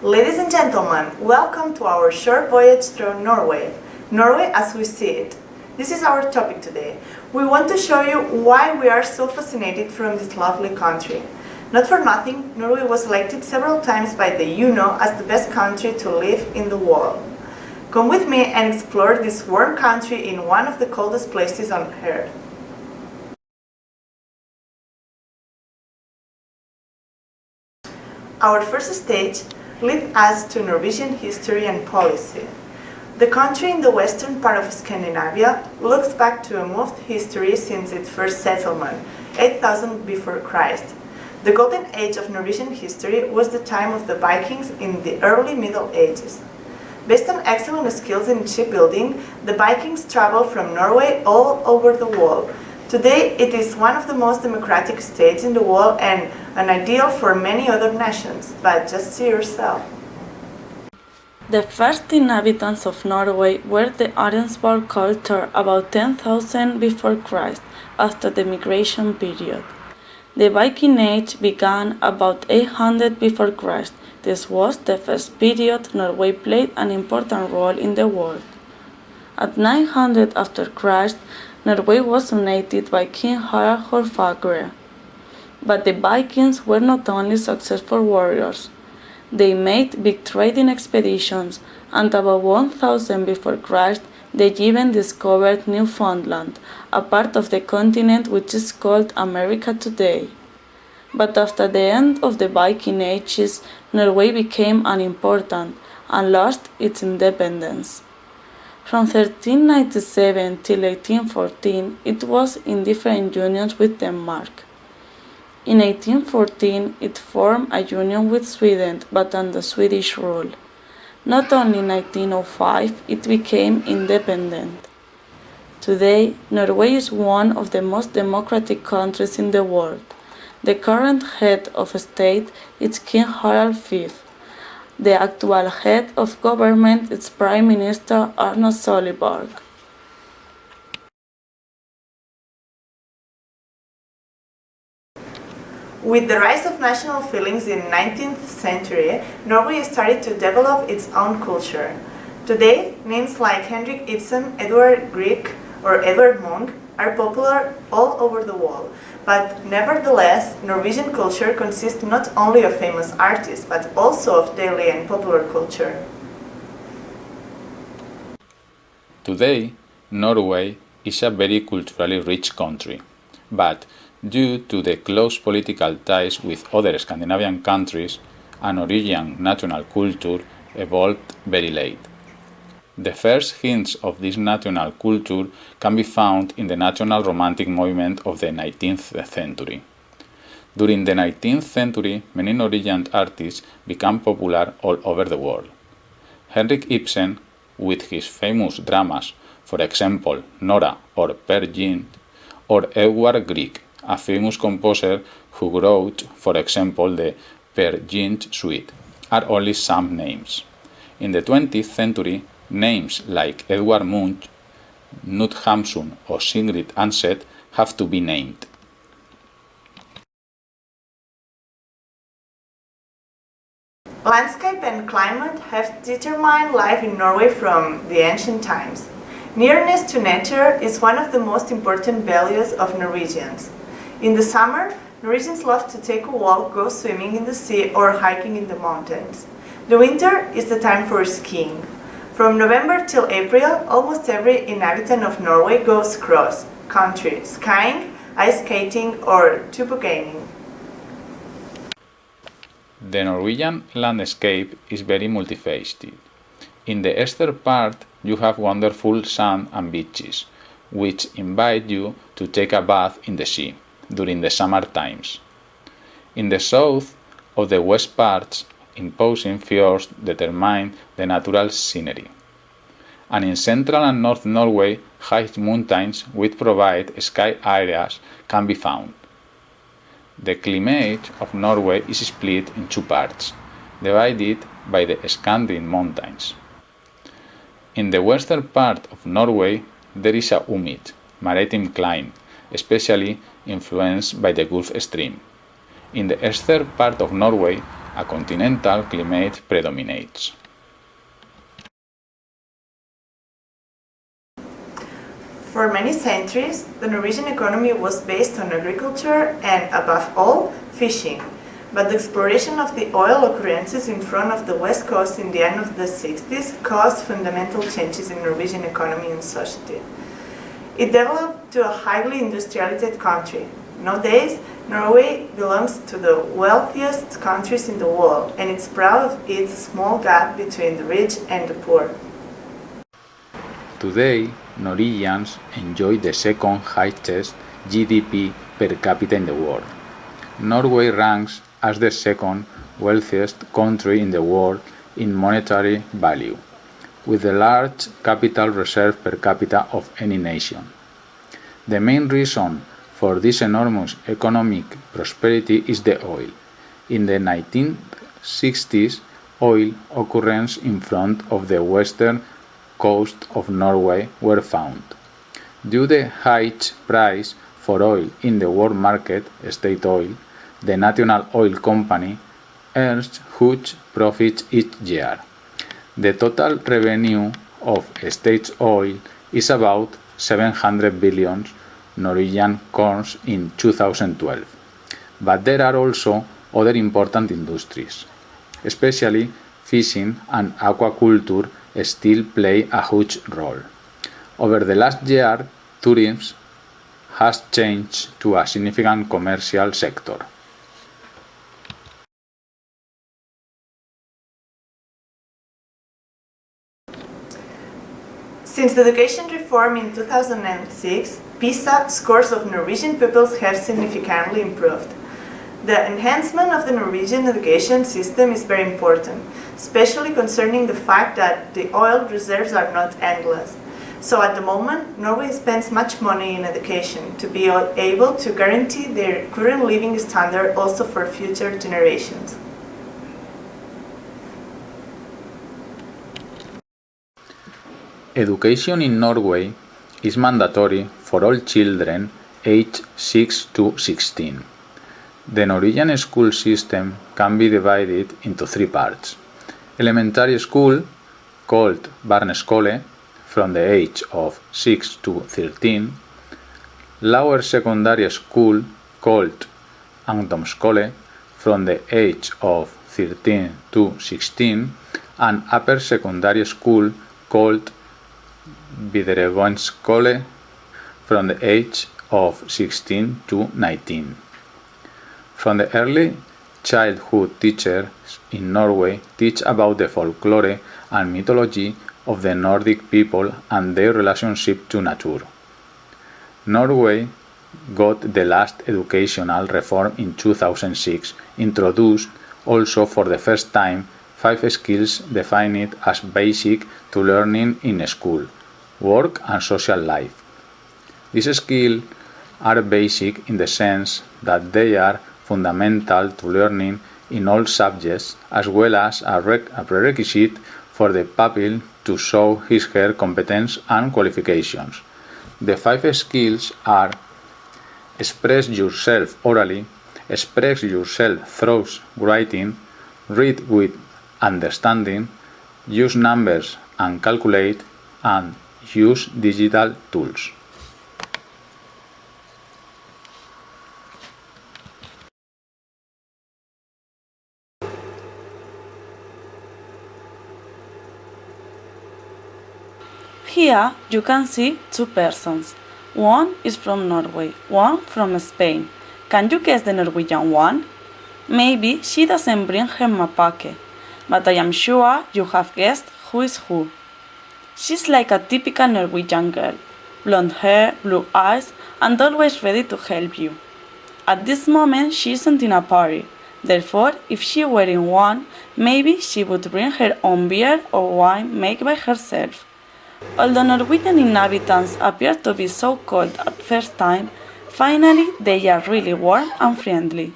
Ladies and gentlemen, welcome to our short voyage through Norway. Norway as we see it. This is our topic today. We want to show you why we are so fascinated from this lovely country. Not for nothing, Norway was elected several times by the UNO as the best country to live in the world. Come with me and explore this warm country in one of the coldest places on earth. Our first stage leads us to Norwegian history and policy. The country in the western part of Scandinavia looks back to a moved history since its first settlement, 8000 before Christ. The golden age of Norwegian history was the time of the Vikings in the early Middle Ages. Based on excellent skills in shipbuilding, the Vikings traveled from Norway all over the world. Today, it is one of the most democratic states in the world and an ideal for many other nations, but just see yourself. The first inhabitants of Norway were the Arensborg culture about 10,000 before Christ, after the migration period. The Viking Age began about 800 before Christ. This was the first period Norway played an important role in the world. At 900 after Christ, Norway was dominated by King Harald Hårfagre. But the Vikings were not only successful warriors. They made big trading expeditions, and about 1000 before Christ, they even discovered Newfoundland, a part of the continent which is called America today. But after the end of the Viking Ages, Norway became unimportant and lost its independence. From 1397 till 1814, it was in different unions with Denmark. In 1814, it formed a union with Sweden, but under Swedish rule. Not only in 1905, it became independent. Today, Norway is one of the most democratic countries in the world. The current head of state is King Harald V. The actual head of government is Prime Minister Erna Solberg. With the rise of national feelings in the 19th century, Norway started to develop its own culture. Today, names like Henrik Ibsen, Edvard Grieg, or Edvard Munch are popular all over the world. But nevertheless, Norwegian culture consists not only of famous artists, but also of daily and popular culture. Today, Norway is a very culturally rich country, but due to the close political ties with other Scandinavian countries, a Norwegian national culture evolved very late. The first hints of this national culture can be found in the national romantic movement of the 19th century. During the 19th century, many Norwegian artists became popular all over the world. Henrik Ibsen, with his famous dramas, for example, Nora or Per Gynt, or Edvard Grieg, a famous composer who wrote, for example, the Per Gynt suite, are only some names. In the 20th century, names like Edvard Munch, Knut Hamsun or Sigrid Undset have to be named. Landscape and climate have determined life in Norway from the ancient times. Nearness to nature is one of the most important values of Norwegians. In the summer, Norwegians love to take a walk, go swimming in the sea or hiking in the mountains. The winter is the time for skiing. From November till April, almost every inhabitant of Norway goes cross-country skiing, ice skating or tobogganing. The Norwegian landscape is very multifaceted. In the eastern part, you have wonderful sand and beaches, which invite you to take a bath in the sea during the summer times. In the south of the west parts, imposing fjords determine the natural scenery. And in central and north Norway, high mountains which provide ski areas can be found. The climate of Norway is split in two parts, divided by the Scandinavian mountains. In the western part of Norway, there is a humid, maritime climate, especially influenced by the Gulf Stream. In the eastern part of Norway, A continental climate predominates. For many centuries, the Norwegian economy was based on agriculture and, above all, fishing. But the exploration of the oil occurrences in front of the west coast in the end of the 60s caused fundamental changes in Norwegian economy and society. It developed to a highly industrialized country. Nowadays, Norway belongs to the wealthiest countries in the world, and it's proud of its small gap between the rich and the poor. Today, Norwegians enjoy the second highest GDP per capita in the world. Norway ranks as the second wealthiest country in the world in monetary value, with the large capital reserve per capita of any nation. The main reason for this enormous economic prosperity is the oil. In the 1960s, oil occurrences in front of the western coast of Norway were found. Due to the high price for oil in the world market, State Oil, the national oil company, earns huge profits each year. The total revenue of State Oil is about 700 billion Norwegian crowns in 2012. But there are also other important industries, especially fishing and aquaculture still play a huge role. Over the last year, tourism has changed to a significant commercial sector. Since the education reform in 2006, PISA scores of Norwegian pupils have significantly improved. The enhancement of the Norwegian education system is very important, especially concerning the fact that the oil reserves are not endless. So at the moment, Norway spends much money in education to be able to guarantee their current living standard also for future generations. Education in Norway is mandatory for all children aged 6 to 16. The Norwegian school system can be divided into three parts. Elementary school, called barneskole, from the age of 6 to 13. Lower secondary school, called ungdomsskole, from the age of 13 to 16. And upper secondary school, called videregående skole, from the age of 16 to 19. From the early childhood, teachers in Norway teach about the folklore and mythology of the Nordic people and their relationship to nature. Norway got the last educational reform in 2006, introduced also for the first time 5 skills defined as basic to learning in school, work and social life. These skills are basic in the sense that they are fundamental to learning in all subjects, as well as a prerequisite for the pupil to show his or her competence and qualifications. The 5 skills are: express yourself orally, express yourself through writing, read with understanding, use numbers and calculate, and use digital tools. Here you can see 2 persons. One is from Norway, one from Spain. Can you guess the Norwegian one? Maybe she doesn't bring her mapake, but I am sure you have guessed who is who. She's like a typical Norwegian girl, blonde hair, blue eyes, and always ready to help you. At this moment she isn't in a party, therefore if she were in one, maybe she would bring her own beer or wine made by herself. Although Norwegian inhabitants appear to be so cold at first time, finally they are really warm and friendly.